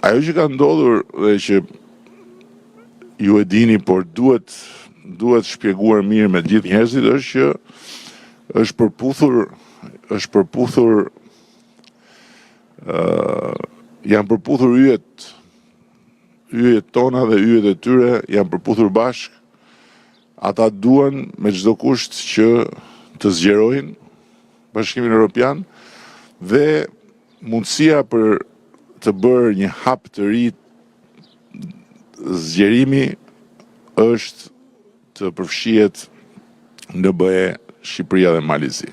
Ajo që ka ndodhur dhe që ju e dini, por duhet shpjeguar mirë me gjithë njerëzit, është që është përputhur janë përputhur yjet tona dhe yjet e tyre janë përputhur bashk. Ata duan me çdo kusht që të zgjerojnë Bashkimin Evropian dhe mundësia për të bërë një hap të ri zgjerimi është të përfshihet në BE Shqipëria dhe Malizi.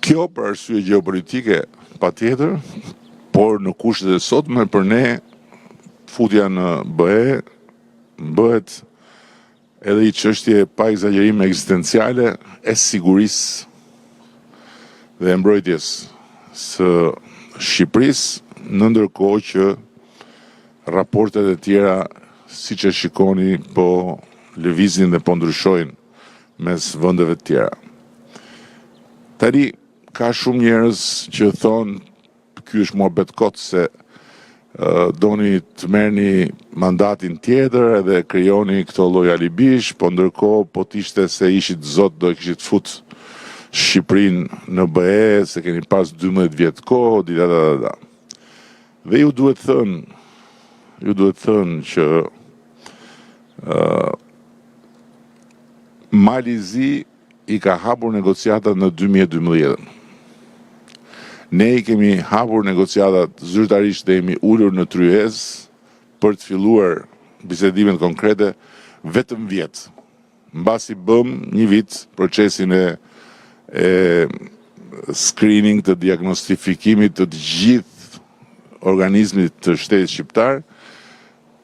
Kjo për arsye gjeopolitike patjetër, por në kushtet e sotme për ne futja në BE bëhet edhe i çështje pa egzagerim ekzistenciale e sigurisë dhe mbrojtjes së Shqipërisë, në ndërkohë që raportet e tjera, siç e shikoni, po lëvizin dhe po ndryshojnë mes vendeve të tjera. Tani ka shumë njerëz që thonë, ky është muhabet kot, se doni të merrni mandatin tjetër edhe krijoni këto lloj alibish, po ndërkohë po t'ishte se ishit zot do e kishit fut Shqipërinë në BE, se keni pas 12 vjet kohë, da. Dhe ju duhet thënë që Malizi i ka hapur negociatat në 2012. Ne i kemi hapur negociatat zyrtarisht dhe jemi ulur në tryez për të filluar bisedimet konkrete vetëm vjet. Mbasi bëm një vit procesin e screening, të diagnostifikimit të gjithë organizmit të shtetit shqiptar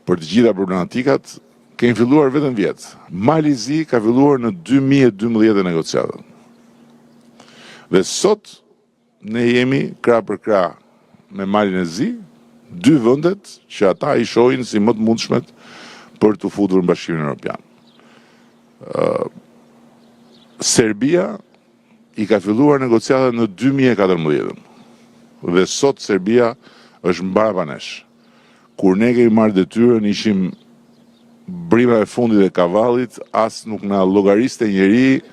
për të gjitha problematikat, kemi filluar vetëm vjet. Malizi ka filluar në 2012 negociatat. Dhe sot ne jemi krah për krah me Malin e Zi, dy vendet që ata i shohin si më të mundshmet për të futur në Bashkimin Evropian. Serbia i ka filluar negociatat në 2014. Dhe sot Serbia është mbrapa nesh. Kur ne kemi marrë detyrën, ishim brima e fundit e kavallit, as nuk na llogariste njeri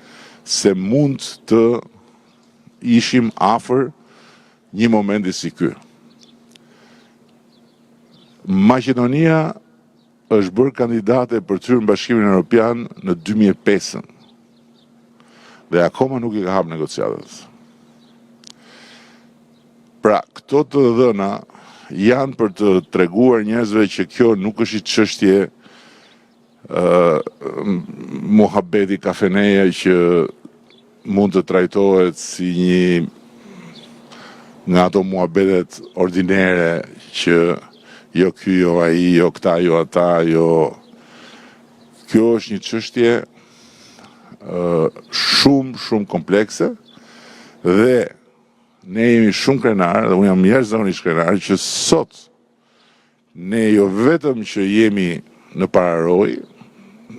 se mund të ishim afër një momenti si ky. Maqedonia është bërë kandidate për të hyrë në Bashkimin Evropian në 2005 dhe akoma nuk i ka hap negociatat. Pra, këto të dhëna janë për të treguar njerëzve që kjo nuk është i çështje muhabeti kafeneje që mund të trajtohet si një nga ato muhabetet ordinere që jo ky, jo ai, jo këta, jo ata, jo. Kjo është një çështje shumë komplekse dhe ne jemi shumë krenar, dhe unë jam jashtëzakonisht krenar që sot ne jo vetëm që jemi në pararoj,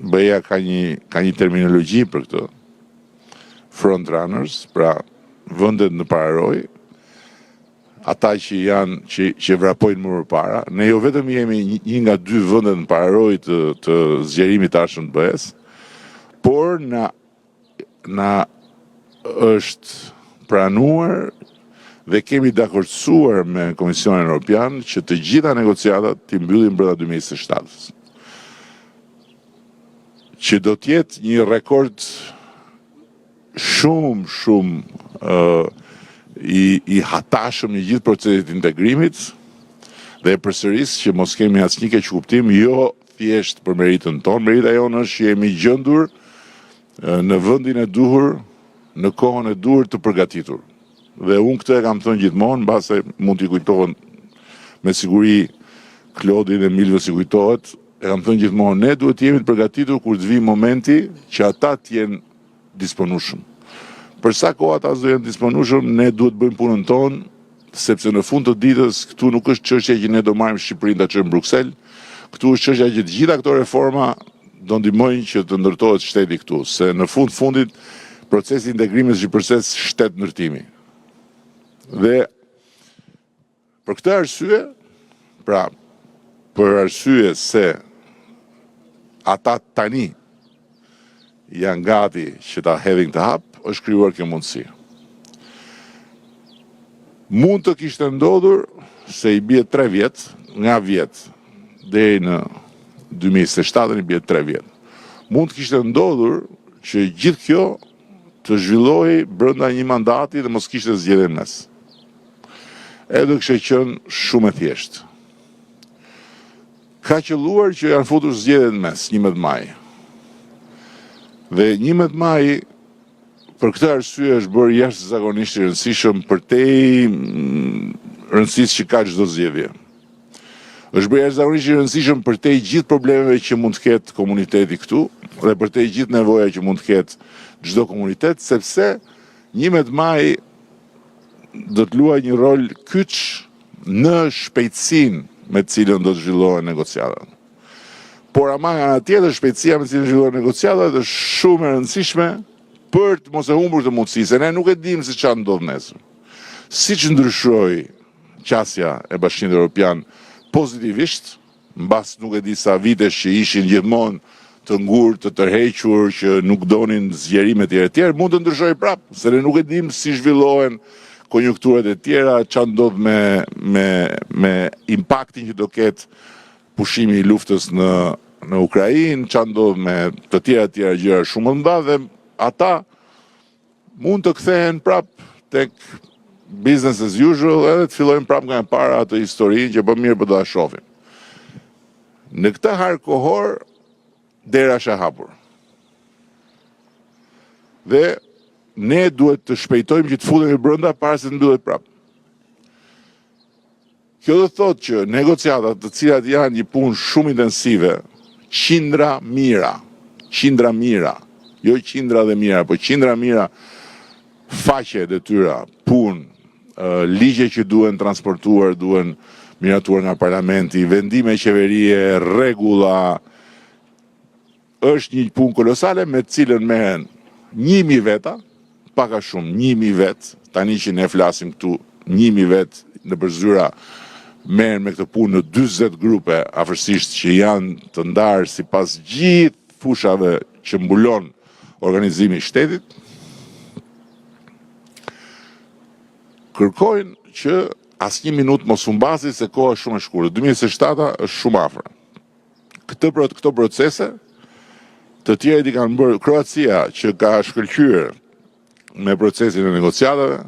BE-ja ka një terminologji për këtë, front runners, pra vendet në pararoj, ata që vrapojnë më përpara. Ne jo vetëm jemi një nga dy vendet në pararoj të zgjerimit të ardhshëm të BE-s, por na është pranuar dhe kemi dakordsuar me Komisionin Evropian që të gjitha negociatat t'i mbyllim brenda 2027. Që do t'jetë një rekord shumë i hatashëm në gjithë procesit integrimit dhe përsëris që mos kemi asnjë keq kuptim, jo thjesht për meritën tonë, merita jonë është që jemi gjendur në vendin e duhur, në kohën e duhur të përgatitur. Dhe unë këtë e kam thënë gjithmonë, mbase mund t'i kujtohen me siguri Klodi dhe Milve si kujtohet, e kam thënë gjithmonë, ne duhet jemi të përgatitur kur të vijë momenti që ata t'jenë disponueshëm. Për sa kohë ata do jenë disponueshëm, ne duhet bëjmë punën tonë, sepse në fund të ditës këtu nuk është çështja që ne do marrim Shqipërinë ta çojmë në Bruksel, këtu është çështja që të gjitha këto reforma do ndihmojnë që të ndërtohet shteti këtu, se në fundit procesi i integrimit është një proces shtet ndërtimi. Dhe Për këtë arsye, pra, për arsye se ata tani janë gati që ta hedhin të hap, është krijuar kjo mundësi. Mund të kishte ndodhur se i bie 3 vjet, nga vjet deri në 2027 i bie 3 vjet. Mund të kishte ndodhur që gjithë kjo të zhvillohej brenda një mandati dhe mos kishte zgjedhje në mes. Edhe kishte qenë shumë e thjeshtë. Ka qelluar që janë futur zgjedhjet në mes, 11 maj. Dhe 11 maj, për këtë arsye është bërë jashtëzakonisht i rëndësishëm përtej rëndësisë që ka çdo zgjedhje. Është bërë jashtëzakonisht i rëndësishëm përtej gjithë problemeve që mund të ketë komuniteti këtu dhe përtej gjithë nevoja që mund të ketë çdo komunitet, sepse 11 maj do të luajë një rol kyç në shpejtësinë me të cilën do të zhvillohen negociatat. Por ama nga ana tjetër, shpejtësia me të cilën zhvillohen negociatat është shumë e rëndësishme për të mos e humbur të mundësi, se ne nuk e dimë se çfarë ndodh nesër. Siç ndryshoi qasja e Bashkimit Evropian pozitivisht, mbas nuk e di sa vitesh që ishin gjithmonë të ngurë, të tërhequr, që nuk donin zgjerimet e tjera, mund të ndryshojë prapë, se ne nuk e dimë si zhvillohen konjunkturat e tjera, çfarë ndodh me impaktin që do ketë pushimi i luftës në Ukrainë, çfarë ndodh me të tjera gjëra shumë të mëdha dhe ata mund të kthehen prapë tek business as usual edhe të fillojnë prapë nga e para atë historinë që po mirë po do ta shohim. Në këtë harë kohor dera është e hapur. Dhe ne duhet të shpejtojmë që të futemi brenda para se të mbyllet prapë. Kjo do të thotë që negociatat, të cilat janë një punë shumë intensive, qindra mira, jo qindra dhe mira, po qindra mira faqe detyra, punë, ligje që duhen transportuar, duhen miratuar nga parlamenti, vendime qeverie, rregulla, është një punë kolosale me të cilën merren 1000 veta, pak a shumë 1000 vet, tani që ne flasim këtu 1000 vet në përzyra merren me këtë punë në 40 grupe afërsisht që janë të ndarë sipas gjithë fushave që mbulon organizimi i shtetit. Kërkojnë që asnjë minutë mos u mbasi se koha është shumë e shkurtër. 2027 është shumë afër. Këto procese të tjerët i kanë bërë Kroacia, që ka shkëlqyer me procesin e negociatave,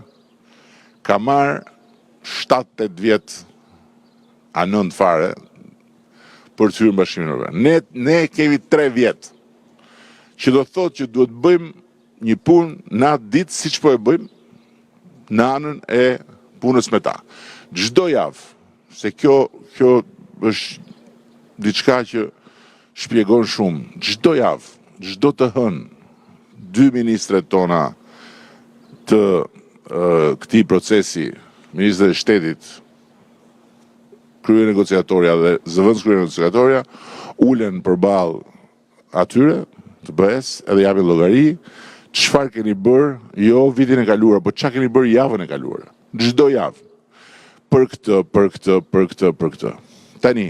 ka marrë 7-8 vjet a 9 fare për të hyrë në Bashkimin Evropian. Ne kemi 3 vjet, që do të thotë që duhet bëjmë një punë natë ditë siç po e bëjmë në anën e punës me ta. Çdo javë, se kjo është diçka që shpjegon shumë. Çdo javë, çdo të hënë, 2 ministret tona të këtij procesi, ministrat e shtetit, krye negociatorja dhe zëvendës krye negociatorja, ulen përballë atyre të BE-s edhe japin llogari, çfarë keni bërë, jo vitin e kaluar, po çfarë keni bërë javën e kaluar. Çdo javë. Për këtë. Tani,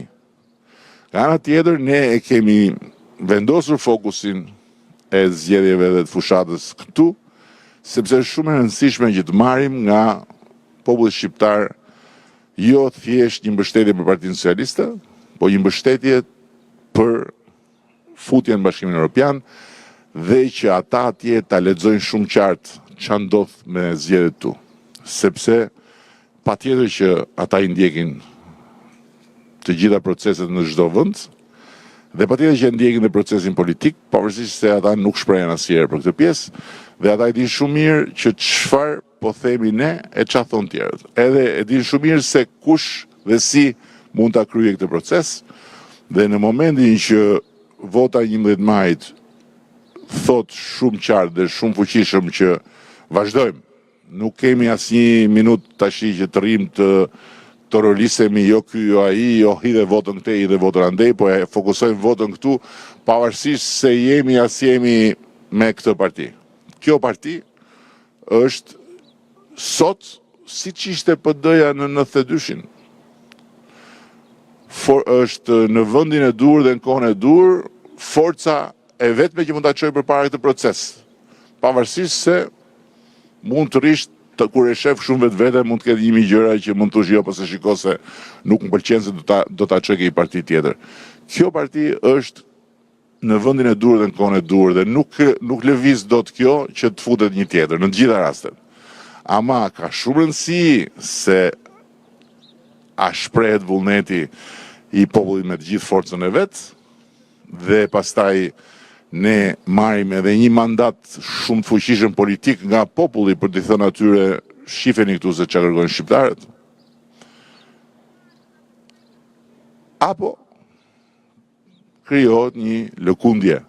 nga ana tjetër, ne e kemi vendosur fokusin e zgjedhjeve dhe të fushatës këtu, sepse është shumë e rëndësishme që të marrim nga populli shqiptar jo thjesht një mbështetje për Partinë Socialiste, po një mbështetje për futjen në Bashkimin Evropian dhe që ata atje ta lexojnë shumë qartë ç'a ndodh me zgjedhjet tu, sepse patjetër që ata i ndjekin të gjitha proceset në çdo vend dhe patjetër që ndjekin dhe procesin politik, pavarësisht se ata nuk shprehen asnjëherë për këtë pjesë dhe ata e dinë shumë mirë që çfarë po themi ne e ç'a thon tjerët. Edhe e dinë shumë mirë se kush dhe si mund ta kryejë këtë proces dhe në momentin që vota 11 majit thot shumë qartë dhe shumë fuqishëm që vazhdojmë. Nuk kemi asnjë minutë tash që të rrim të rolisemi jo ky, jo ai, jo hidhe votën këtej, hidhe votën andej, po e fokusojmë votën këtu, pavarësisht se jemi me këtë parti. Kjo parti është sot siç ishte PD-ja në 92-shin. është në vendin e dur dhe në kohën e dur forca e vetme që mund ta çojë përpara këtë proces. Pavarësisht se mund të rish kur e shef shumë vetvete mund të ketë 1000 gjëra që mund të thosh jo ose shiko se nuk më pëlqen se do ta çoj një parti tjetër. Kjo parti është në vendin e dur dhe në kohën e dur dhe nuk lëviz dot kjo që të futet një tjetër në të gjitha rastet. Ama ka shumë rëndësi se a shprehet vullneti i popullit me të gjithë forcën e vet dhe pastaj ne marrim edhe një mandat shumë të fuqishëm politik nga populli për t'i thënë atyre shifeni këtu se çfarë kërkojnë shqiptarët. Apo krijohet një lëkundje.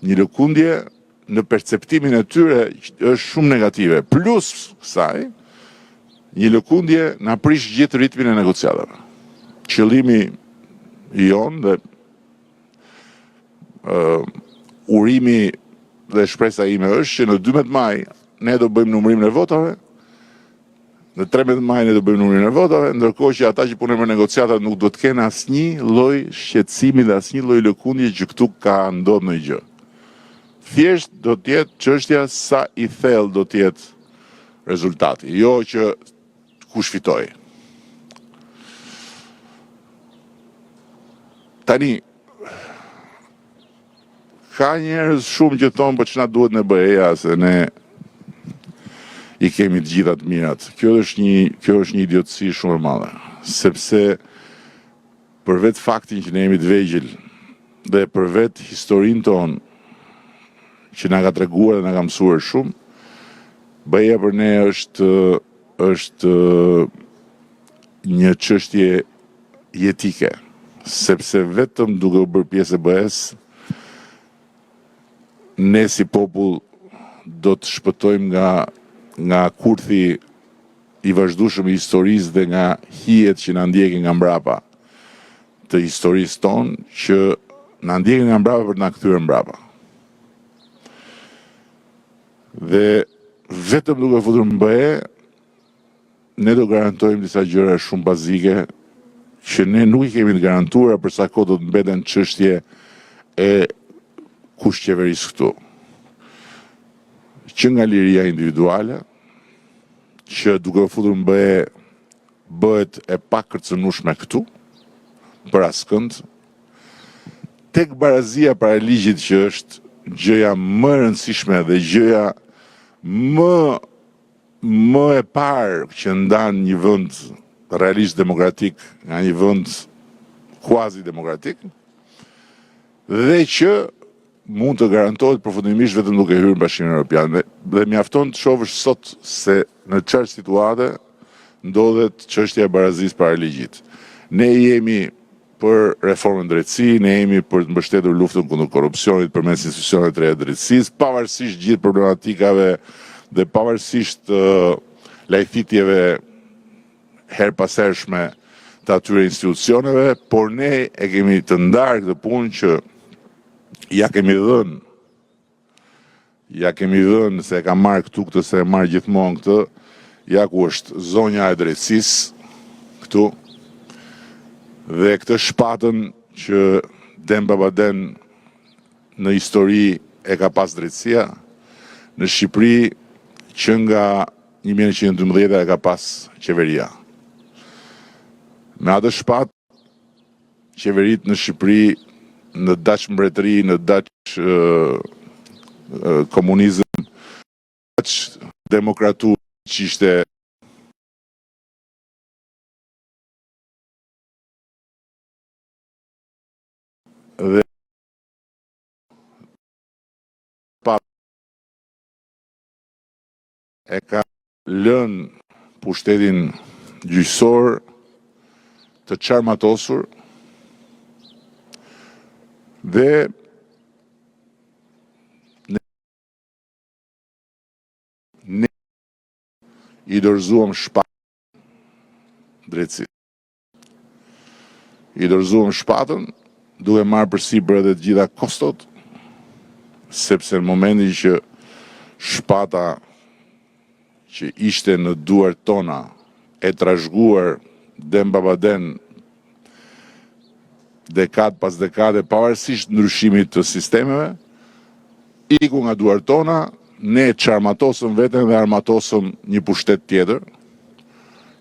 Një lëkundje në perceptimin e tyre është shumë negative. Plus kësaj, një lëkundje na prish gjithë ritmin e negociatave. Qëllimi jon dhe urimi dhe shpresa ime është që në 12 maj ne do bëjmë numërimin e votave, në 13 maj ne do bëjmë numërimin e votave, ndërkohë që ata që punojnë me negociatat nuk do të kenë asnjë lloj shqetësimi dhe asnjë lloj lëkundje që këtu ka ndodhur ndonjë gjë. Thjesht do të jetë çështja sa i thellë do të jetë rezultati, jo që kush fitoi. Tani ka njerëz shumë që thonë po ç'na duhet ne BE-ja se ne i kemi të gjitha të mirat. Kjo është një idiotësi shumë e madhe, sepse për vetë faktin që ne jemi të vegjël dhe për vetë historinë tonë që na ka treguar dhe na ka mësuar shumë, BE-ja për ne është një çështje jetike, sepse vetëm duke u bërë pjesë e BE-s ne si popull do të shpëtojmë nga kurthi i vazhdueshëm i historisë dhe nga hijet që na ndjekin nga mbrapa të historisë tonë, që na ndjekin nga mbrapa për të na kthyer mbrapa. Dhe vetëm duke futur në BE, ne do garantojmë disa gjëra shumë bazike që ne nuk i kemi të garantuara për sa kohë do të mbeten çështje e kush qeveris këtu. Që nga liria individuale, që duke futur në BE bëhet e pakërcënueshme këtu, për askënd, tek barazia para ligjit që është gjëja më e rëndësishme dhe gjëja më e parë që ndan një vend realisht demokratik nga një vend quasi demokratik, dhe që mund të garantohet përfundimisht vetëm duke hyrë në Bashkimin Evropian. Dhe mjafton të shohësh sot se në çfarë situate ndodhet çështja e barazisë para ligjit. Ne jemi për reformën drejtësi, ne jemi për të mbështetur luftën kundër korrupsionit përmes institucioneve të reja të drejtësisë, pavarësisht gjithë problematikave dhe pavarësisht lajthitjeve herpasershme të atyre institucioneve, por ne e kemi të ndarë këtë punë që ja kemi dhënë se e ka marrë këtu këtë, se e marrë gjithmonë këtë, ja ku është zonja e drejtësisë këtu, dhe këtë shpatën që Den Babaden në histori e ka pas drejtësia, në Shqipëri që nga 1912 e ka pas qeveria. Me atë shpatë, qeverit në Shqipëri, në Daq mbretëri, në Daq komunizëm, Daq demokratur që ishte dhe e ka lënë pushtetin gjyqësor të çarmatosur dhe ne i dorëzuam shpatën drejtësisë. I dorëzuam shpatën duke marrë përsipër edhe të gjitha kostot, sepse në momentin që shpata që ishte në duart tona e trashëguar Den Babaden dekad pas dekade, pavarësisht ndryshimit të sistemeve, iku nga duart tona, ne çarmatosëm veten dhe armatosëm një pushtet tjetër,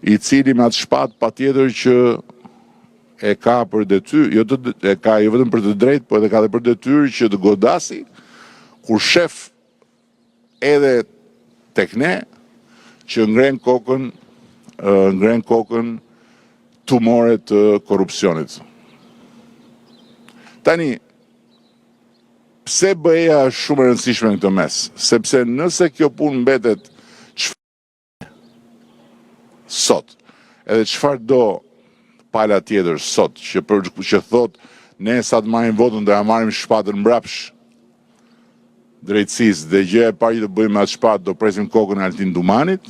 i cili me atë shpatë patjetër që e ka për detyrë, e ka jo vetëm për të drejtë, por edhe ka dhe për detyrë që të godasi kur shef edhe tek ne që ngren kokën tumore të korrupsionit. Tani, pse BE-ja është shumë e rëndësishme në këtë mes? Sepse nëse kjo punë mbetet sot, edhe çfarë do pala tjetër sot, që thot ne sa të marrim votën do ja marrim shpatën mbrapsh drejtësisë dhe gjëja e parë që do bëjmë atë shpatë do presim kokën e Altin Dumanit,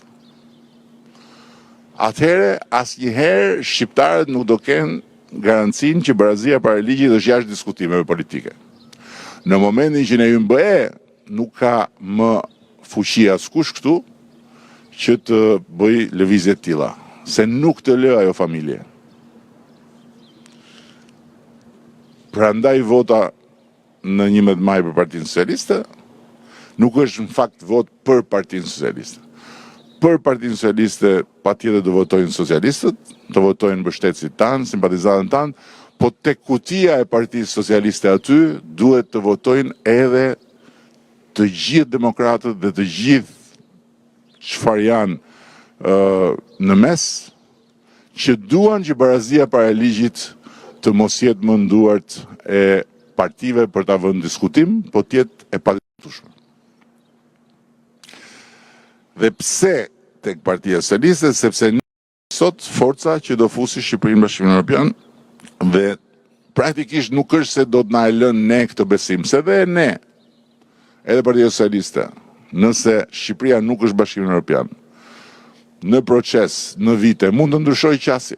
atëherë asnjëherë shqiptarët nuk do kenë garancinë që barazia para ligjit është jashtë diskutimeve politike. Në momentin që ne jemi BE, nuk ka më fuqi askush këtu që të bëj lëvizje të tilla, se nuk të lë ajo familje. Prandaj vota në 11 maj për Partinë Socialiste nuk është në fakt vot për Partinë Socialiste. Për Partinë Socialiste patjetër do votojnë socialistët, do votojnë mbështetësit tanë, simpatizantët tanë, po tek kutia e Partisë Socialiste aty duhet të votojnë edhe të gjithë demokratët dhe të gjithë çfarë janë në mes, që duan që barazia para ligjit të mos jetë më në duart e partive për ta vënë diskutim, po të jetë e padiskutueshme. Dhe pse tek Partia Socialiste? Sepse ne sot forca që do fusi Shqipërinë në Bashkimin Evropian dhe praktikisht nuk është se do të na e lënë ne këtë besim, se dhe ne, edhe Partia Socialiste, nëse Shqipëria nuk është Bashkimi Evropian, në proces, në vite, mund të ndryshojë qasje.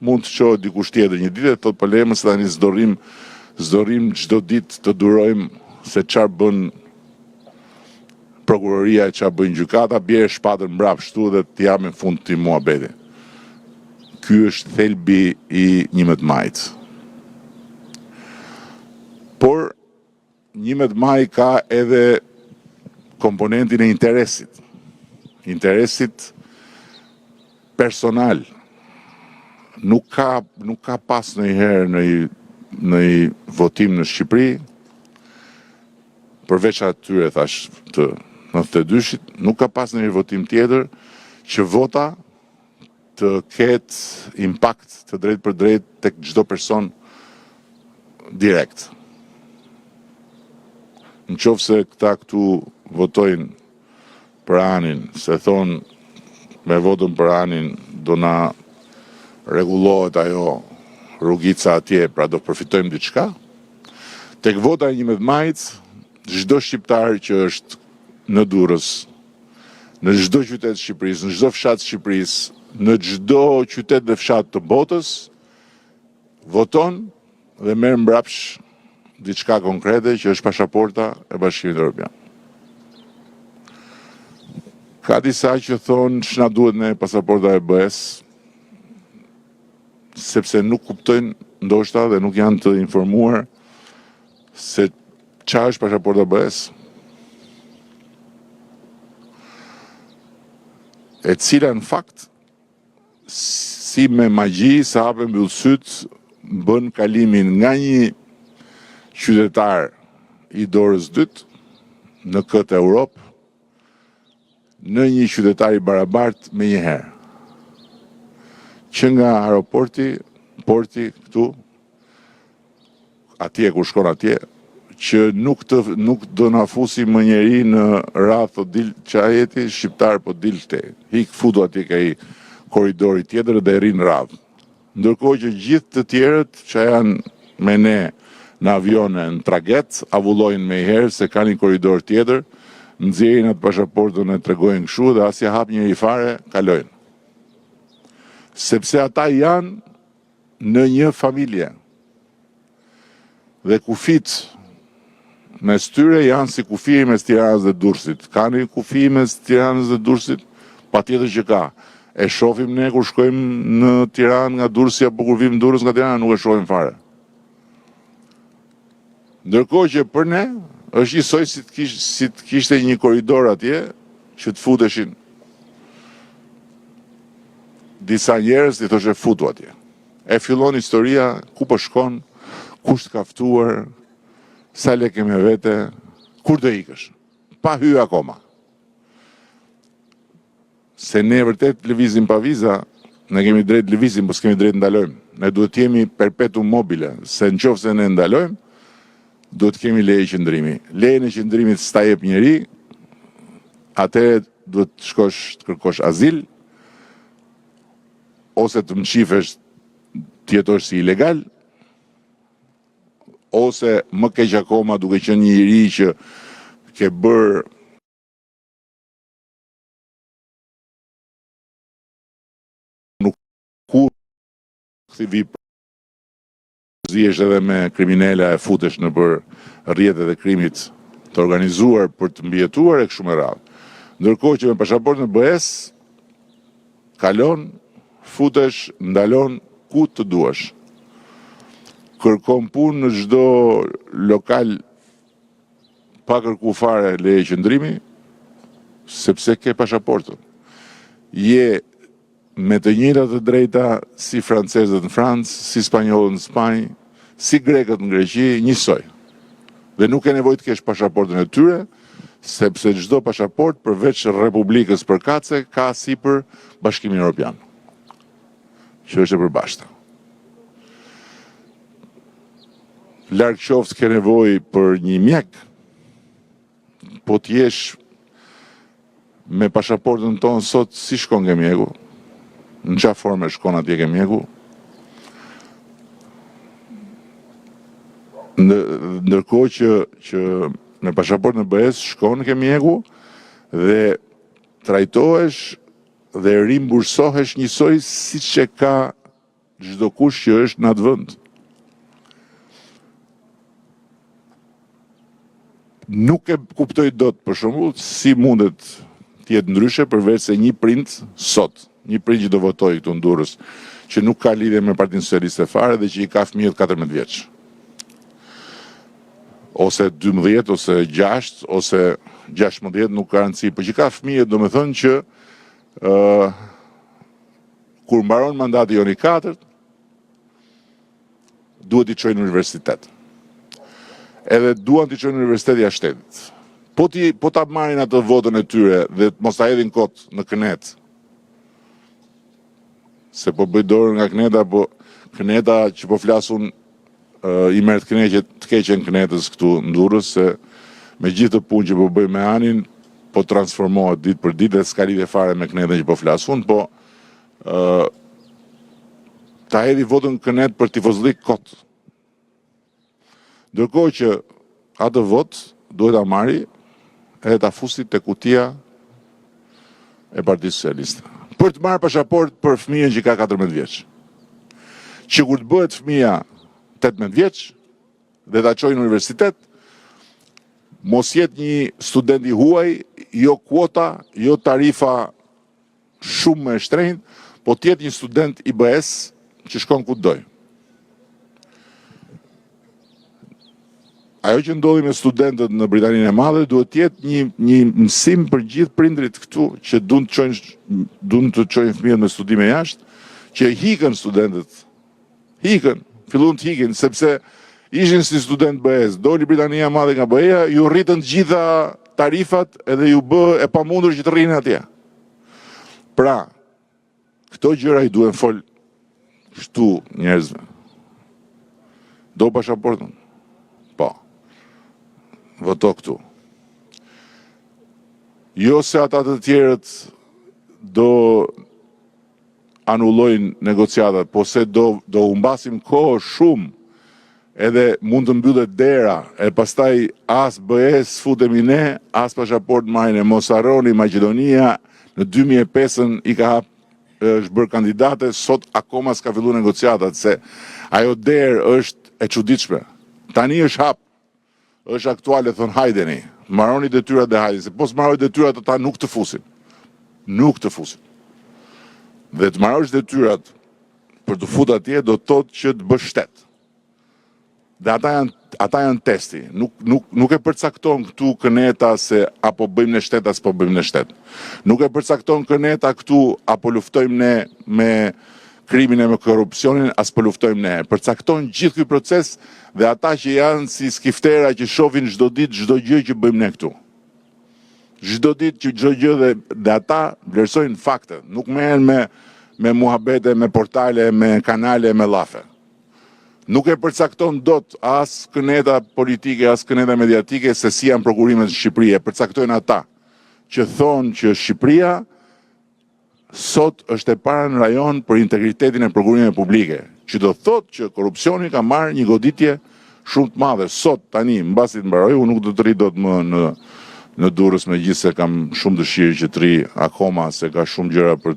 Mund të qohë dikush tjetër një ditë, thotë po lejmë se tani zdorim çdo ditë të durojmë se çfarë bën prokuroria e çfarë bën gjykata, bjerë shpatën mbrapsht këtu dhe të jam në fund të muhabeti. Ky është thelbi i 11 majit. Por 11 maj ka edhe komponentin e interesit. Interesit personal. Nuk ka pas ndonjëherë në votim në Shqipëri, përveç atyre thash të 92-shit, nuk ka pas ndonjë votim tjetër që vota të ketë impakt të drejtë për drejtë tek çdo person direkt. Në qoftë se këta këtu votojnë për Anin, se thonë me votën për Anin do na rregullohet ajo rrugica atje, pra do përfitojmë diçka. Tek vota e 11 majit, çdo shqiptar që është në Durrës, në çdo qytet të Shqipërisë, në çdo fshat të Shqipërisë, në çdo qytet dhe fshat të botës, voton dhe merr mbrapsh diçka konkrete që është pasaporta e Bashkimit Evropian. Ka disa që thonë ç'na duhet ne pasaporta e BE-s, sepse nuk kuptojnë ndoshta dhe nuk janë të informuar se çfarë është pasaporta e BE-s. E cila në fakt si me magji sa hapen mbyll syt bën kalimin nga një qytetar i dorës dytë në këtë Europë në një qytetar i barabartë me një herë. Që nga aeroporti, porti këtu, atje ku shkon atje, që nuk do na fusi më njeri në radhë, po dil çajeti shqiptar, po dilte. Hik futu atje ka i korridori tjetër dhe rrin radhë. Ndërkohë që gjithë të tjerët që janë me ne në avione, në traget, avullojnë me herë se ka një korridor tjetër, nxjerrin atë pasaportën e tregojnë kështu dhe asja hap njëri fare, kalojnë. Sepse ata janë në një familje. Dhe kufit mes tyre janë si kufi mes Tiranës dhe Durrësit. Ka një kufi mes Tiranës dhe Durrësit? Patjetër që ka. E shohim ne kur shkojmë në Tiranë nga Durrësi apo kur vim Durrës nga Tirana, nuk e shohim fare. Ndërkohë që për ne është njësoj si të kishte një korridor atje që të futeshin disa njerëz i thoshe futu atje. E fillon historia, ku po shkon, kush të ka ftuar, sa lekë me vete, kur do ikësh. Pa hyrë akoma. Se ne vërtet lëvizim pa viza, ne kemi drejt lëvizim, po s'kemi drejt ndalojmë. Ne duhet jemi perpetuum mobile, se në qoftë se ne ndalojmë, duhet kemi leje qëndrimi. Lejen e qëndrimit s'ta jep njeri, atëherë duhet të shkosh të kërkosh azil, ose të mqifesh të jetosh si ilegal, ose më keq akoma duke qenë një iri që ke bërë nuk ku këthivi zihesh edhe me kriminela e futesh në për rrjetet e krimit të organizuar për të mbijetuar e kështu me radhë. Ndërkohë që me pasaportën BE-s kalon, futesh, ndalon ku të duash. Kërkon punë në çdo lokal pa kërku fare leje qëndrimi, sepse ke pasaportën. Je me të njëjtat të drejta si francezët në Francë, si spanjollët në Spanjë, si grekët në Greqi, njësoj. Dhe nuk e nevojë të kesh pasaportën e tyre, sepse çdo pasaport përveç Republikës përkatëse ka sipër Bashkimin Evropian, që është e përbashkëta. Larg qoftë ke nevojë për një mjek, po t'jesh me pasaportën tonë sot, si shkon ke mjeku? Në çfarë forme shkon atje ke mjeku? Ndërkohë që me pasaportën e BE-s shkon ke mjeku dhe trajtohesh dhe rimbursohesh njësoj siç e ka çdo kush që është në atë vend. Nuk e kuptoj dot për shembull si mundet të jetë ndryshe përveç se një prind sot, një prind që do votoj këtu në Durrës, që nuk ka lidhje me Partinë Socialiste fare dhe që i ka fëmijët 14 vjeç. Ose 12, ose 6, ose 16, nuk ka rëndësi, por që ka fëmijët, do me thënë që kur mbaron mandati joni 4, duhet i çojnë në universitet. Edhe duan t'i çojnë në universiteti jashtë shtetit. Po ta marrin atë votën e tyre dhe mos ta hedhin kot në Kënet. Se po bëj dorë nga Këneta, po Këneta që po flasun i merr të keqen Kënetës këtu në Durrës, se me gjithë të punë që po bëj me Anin, po transformohet ditë për ditë dhe s'ka lidhje fare me Kënetën që po flasun, po ta hedhi votën Kënet për tifozllik kot. Ndërkohë që atë vot duhet ta marri edhe ta fusi te kutia e Partisë Socialiste. Për të marrë pasaport për fëmijën që ka 14 vjeç. Që kur të bëhet fëmia 18 vjeç dhe ta çojë në universitet, mos jetë një student i huaj, jo kuota, jo tarifa shumë më e shtrenjtë, po të jetë një student i BE-s që shkon ku doj. Ajo që ndodhi me studentët në Britaninë e Madhe duhet të jetë një mësim për gjithë prindrit këtu që duan të çojnë fëmijët me studime jashtë, që hikën studentët. Filluan të hikin sepse ishin si student BE-s, doli Britania e Madhe nga BE-ja, ju rritën të gjitha tarifat edhe ju bë e pamundur që të rrinë atje. Pra, këto gjëra i duhen fol kështu njerëzve. Do pasaportën? Po. Voto këtu. Jo se ata të tjerët do anullojnë negociatat, po se do humbasim kohë shumë, edhe mund të mbyllet dera, e pastaj as BE-s futemi ne, as pasaport marrin e mos harroni Maqedonia në 2005 i ka është bërë kandidate, sot akoma s'ka filluar negociatat, se ajo derë është e çuditshme. Tani është hap, është aktuale, thon hajdeni, marroni detyrat dhe hajdeni, se po s'marroni detyrat ata nuk të fusin. Nuk të fusin. Dhe të marrësh detyrat për të futur atje do të thotë që të bësh shtet. Dhe ata janë ata janë testi, nuk e përcakton këtu këneta se apo bëjmë në shtet as po bëjmë në shtet. Nuk e përcakton këneta këtu apo luftojmë ne me krimin e me korrupsionin as po luftojmë ne. Përcakton gjithë ky proces dhe ata që janë si skiftera që shohin çdo ditë çdo gjë që bëjmë ne këtu. Çdo ditë që çdo gjë dhe ata vlerësojnë fakte, nuk merren me muhabete, me portale, me kanale, me llafe. Nuk e përcakton dot as këneta politike, as këneta mediatike se si janë prokurimet në Shqipëri. E përcaktojnë ata që thonë që Shqipëria sot është e para në rajon për integritetin e prokurimeve publike, që do thotë që korrupsioni ka marrë një goditje shumë të madhe. Sot, tani, mbasi të mbaroj, unë nuk do të rri dot më në Durrës, megjithëse kam shumë dëshirë që të rri akoma, se ka shumë gjëra për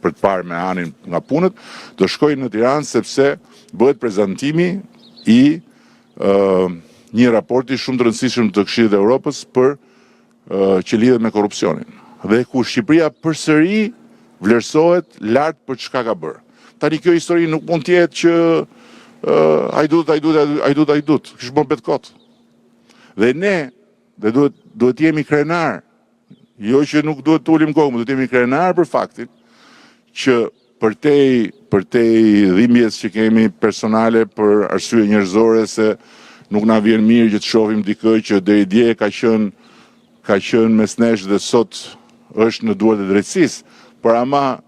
të parë me anin nga punët, do shkoj në Tiranë sepse bëhet prezantimi i një raporti shumë të rëndësishëm të Këshillit të Evropës që lidhet me korrupsionin. Dhe ku Shqipëria përsëri vlerësohet lart për çka ka bërë. Tani kjo histori nuk mund të jetë që hajdut, kish bën petkot. Dhe ne duhet jemi krenar, jo që nuk duhet të ulim kohë, duhet jemi krenar për faktin që përtej dhimbjes që kemi personale për arsye njerëzore se nuk na vjen mirë që të shohim dikë që deri dje ka qenë mes nesh dhe sot është në duart e drejtësisë, por ama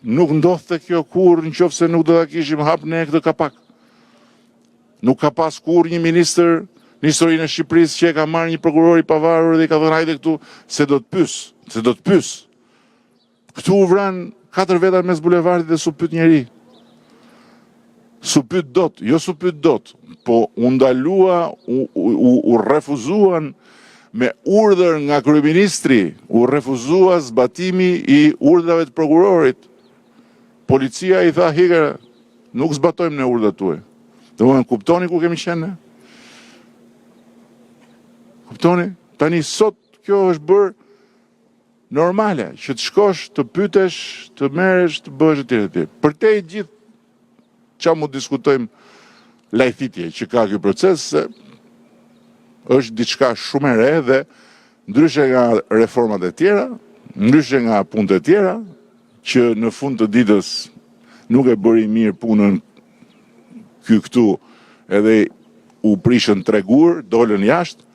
nuk ndodhte kjo kurrë nëse nuk do ta kishim hap ne këtë kapak. Nuk ka pas kurrë një ministër në historinë e Shqipërisë që e ka marrë një prokuror i pavarur dhe i ka thënë hajde këtu se do të pyes. Këtu u vran 4 veta mes bulevardit dhe su pyet njeri. Su pyet dot, po u ndalua, u refuzuan me urdhër nga kryeministri, u refuzua zbatimi i urdhrave të prokurorit. Policia i tha hikere, nuk zbatojmë ne urdhrat tuaj. Domethënë kuptoni ku kemi qenë ne? Kuptoni? Tani sot kjo është bërë normale, që të shkosh, të pytesh, të merresh, të bëhesh etj. Përtej gjithë çfarë mund diskutojmë lajthitje që ka ky proces, se është diçka shumë e re dhe ndryshe nga reformat e tjera, ndryshe nga punët e tjera, që në fund të ditës nuk e bëri mirë punën këtu edhe u prishën 3 gur, dolën jashtë.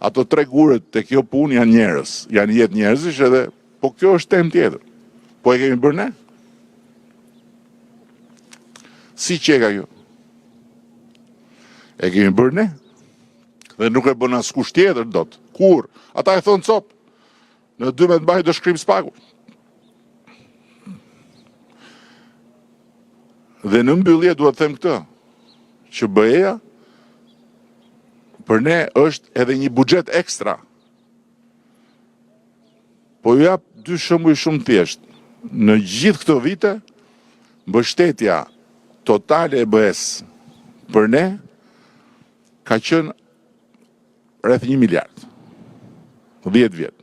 Ato 3 gurët të kjo punë janë njerëz, janë jetë njerëzish edhe, po kjo është temë tjetër. Po e kemi bërë ne? Si qeka kjo? E kemi bërë ne? Dhe nuk e bën askush tjetër dot. Kur? Ata e thonë cop. Në 12 maj do shkrim spaku. Dhe në mbyllje duhet të them këtë, që BE-ja për ne është edhe një buxhet ekstra. Po ju jap 2 shembuj shumë thjesht. Në gjithë këto vite, mbështetja totale e BE-s për ne ka qenë rreth 1 miliard. 10 vjet.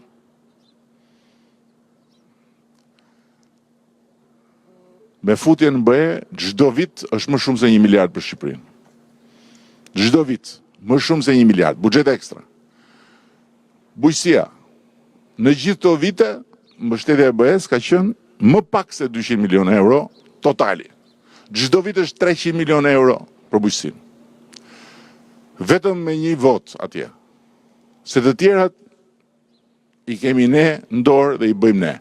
Me futjen në BE, çdo vit është më shumë se 1 miliard për Shqipërinë. Çdo vit. Më shumë se 1 miliard, buxhet ekstra. Bujqësia. Në gjithë këto vite, mbështetja e BE-s ka qenë më pak se 200 milion euro totali. Çdo vit është 300 milion euro për bujqësinë. Vetëm me 1 vot atje. Se të tjerat i kemi ne në dorë dhe i bëjmë ne.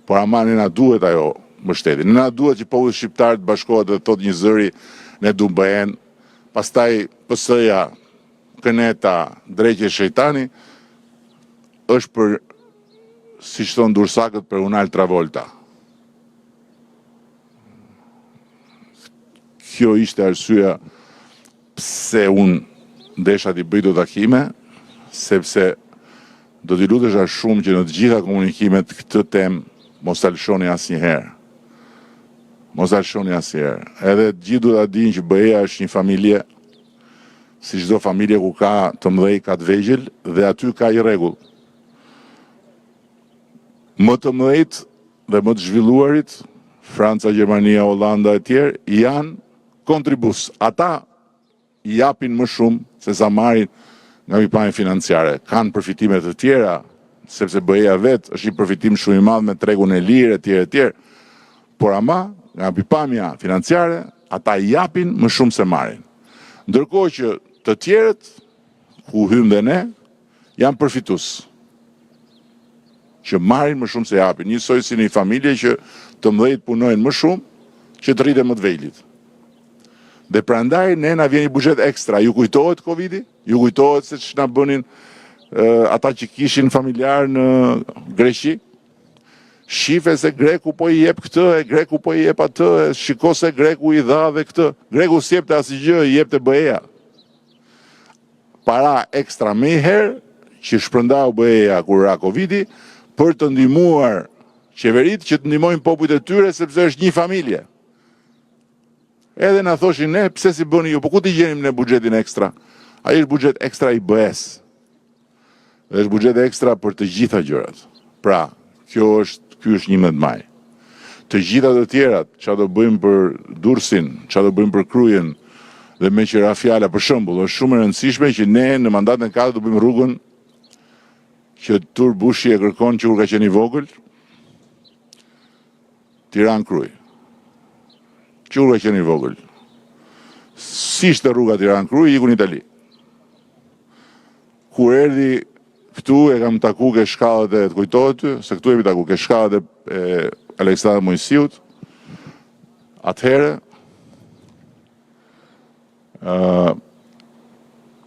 Por ama ne na duhet ajo mbështetje. Ne na duhet që populli shqiptar të bashkohet dhe të thotë një zëri, ne du BE-n, pastaj PS-ja, këneta, drejtje shejtani, është për, si që thonë dursakët, për Unal Travolta. Kjo ishte arsyeja pse unë ndesha t'i bëj do takime, sepse do t'i lutesha shumë që në të gjitha komunikimet këtë temë mos ta lëshoni asnjëherë. Mos ta lëshoni asnjëherë. Edhe të gjithë duhet ta dinë që BE-ja është një familje, si çdo familje ku ka të mëdhej, ka të vegjël, dhe aty ka i rregull. Më të mëdhejt dhe më të zhvilluarit, Franca, Gjermania, Hollanda e tjerë, janë kontribus. Ata i japin më shumë se sa marrin nga mipamje financiare. Kanë përfitime të tjera, sepse BE-ja vetë është i përfitim shumë i madh me tregun e lirë etj. Por ama nga mipamja financiare ata i japin më shumë se marrin. Ndërkohë që të tjerët, ku hym dhe ne, janë përfitues, që marrin më shumë se japin. Njësoj si një familje që të mëdhejt punojnë më shumë, që të rriten më të vejlit. Dhe prandaj ne na vjen një buxhet ekstra. Ju kujtohet Covidi? Ju kujtohet se ç'na bënin ata që kishin familjar në Greqi? Shife se Greku po i jep këtë, e Greku po i jep atë, e shiko se Greku i dha dhe këtë. Greku s'jepte asgjë, i jepte BE-ja. Para ekstra më herë që shpërndau BE-ja kur ra Covidi për të ndihmuar qeveritë që të ndihmojnë popujt e tyre sepse është një familje. Edhe na thoshin ne, pse si bëni ju, po ku t'i gjenim ne buxhetin ekstra? Ai është buxhet ekstra i BE-s. Dhe është buxhet ekstra për të gjitha gjërat. Pra, ky është 11 maj. Të gjitha të tjerat, çfarë do bëjmë për Durrësin, çfarë do bëjmë për Krujën dhe me qira fjala për shembull, është shumë e rëndësishme që ne në mandatin e katërt do bëjmë rrugën që Tur Bushi e kërkon që kur ka qenë i vogël, Tiranë-Krujë. Që kur ka qenë i vogël. Si ishte rruga Tiranë-Krujë, iku në Itali. Kur erdhi këtu e kam taku ke shkallët e të kujtohet ty, se këtu e mi taku ke shkallët e Aleksandër Mojsiut, atëherë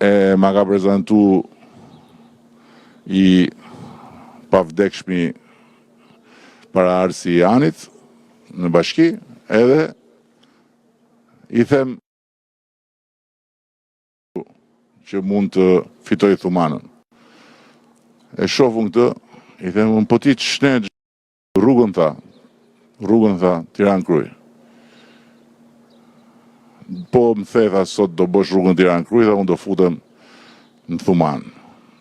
e ma ka prezentu i pavdekshmi para arsi i Anit në bashki, edhe i them që mund të fitoj Thumanën. E shofun këtë, i them, po ti të shne rrugën tha, Tiranë-Krujë. Po më the, sot do bësh rrugën Tiranë-Krujë, tha, unë do futem në Thumanë.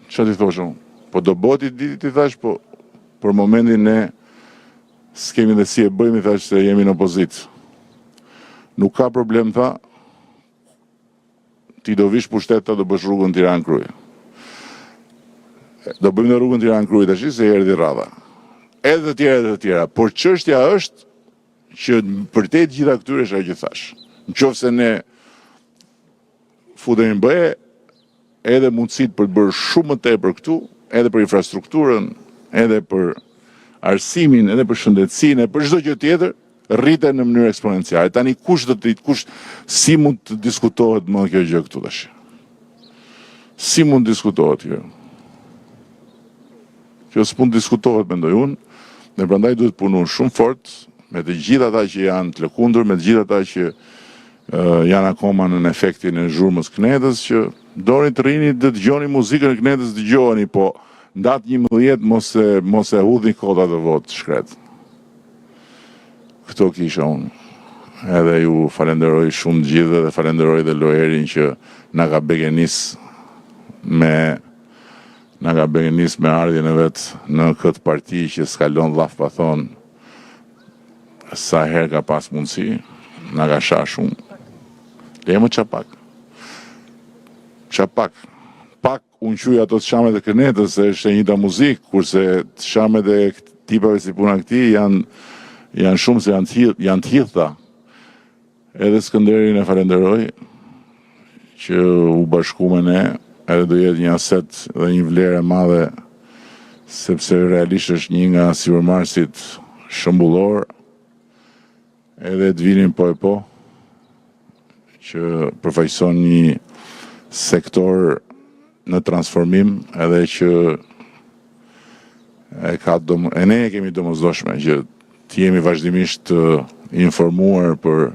Që ti thoshëm? Po do bëti ti thash, po për momentin ne s'kemi dhe si e bëjmë, thash se jemi në opozitë. Nuk ka problem, tha, ti do vish pushtet, ta do bësh rrugën Tiranë-Krujë. Do bëjmë në rrugën Tiranë-Krujë tash se erdhi radha. Edhe të tjera, por çështja është që për te gjitha këtyre është ajo që thash. Nëse ne futemi në BE, edhe mundësitë për të bërë shumë më tepër këtu, edhe për infrastrukturën, edhe për arsimin, edhe për shëndetësinë, për çdo gjë tjetër, rriten në mënyrë eksponenciale. Tani si mund të diskutohet më kjo gjë këtu tash? Si mund të diskutohet kjo? Kjo s'mund diskutohet, mendoj unë, dhe prandaj duhet punun shumë fort me të gjithë ata që janë të lëkundur, me të gjithë ata që janë akoma në efektin e zhurmës Knedës, që doni të rini dhe dëgjoni muzikën e Knedës, dëgjoni, po ndatë 11 mos e hudhni kota të votë shkret. Këto kisha unë. Edhe ju falenderoj shumë gjithë dhe falenderoj dhe Loerin që na ka begenis me ardhjen e vetë në këtë parti që s'kalon dhaf pa thonë sa herë ka pas mundësi, na ka sha shumë. Lejmë qapak. Pak unë quj ato të shamet e Kënetës, se është e njëta muzikë, kurse të shamet e tipave si puna këti janë shumë se janë të hithta. Edhe Skënderin e falenderoj që u bashku me ne, edhe do jetë një aset dhe një vlerë e madhe, sepse realisht është një nga sipërmarrësit shëmbullor, edhe të vinin po e po, që përfaqëson një sektor në transformim, edhe që ne kemi domosdoshme që të jemi vazhdimisht të informuar për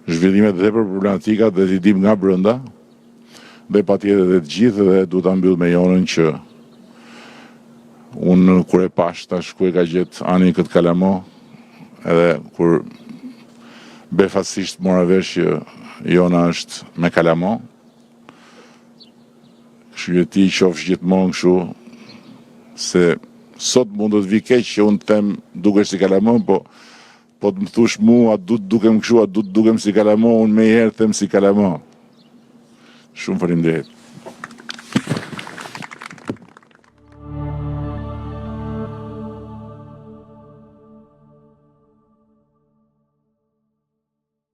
zhvillimet dhe për problematikat dhe t'i dim nga brenda, dhe patjetër dhe të gjithë, dhe du ta mbyll me Jonën që unë kur e pash tash ku e ka gjetë Ani këtë kalamo, edhe kur befasisht mora vesh që Jona është me kalamo, kështu që ti qofsh gjithmonë kështu, se sot mund të vi keq që unë them dukesh si kalamo, po të më thush mu, a du të dukem kështu, a du të dukem si kalamo, unë me herë them si kalamo. Shumë faleminderit.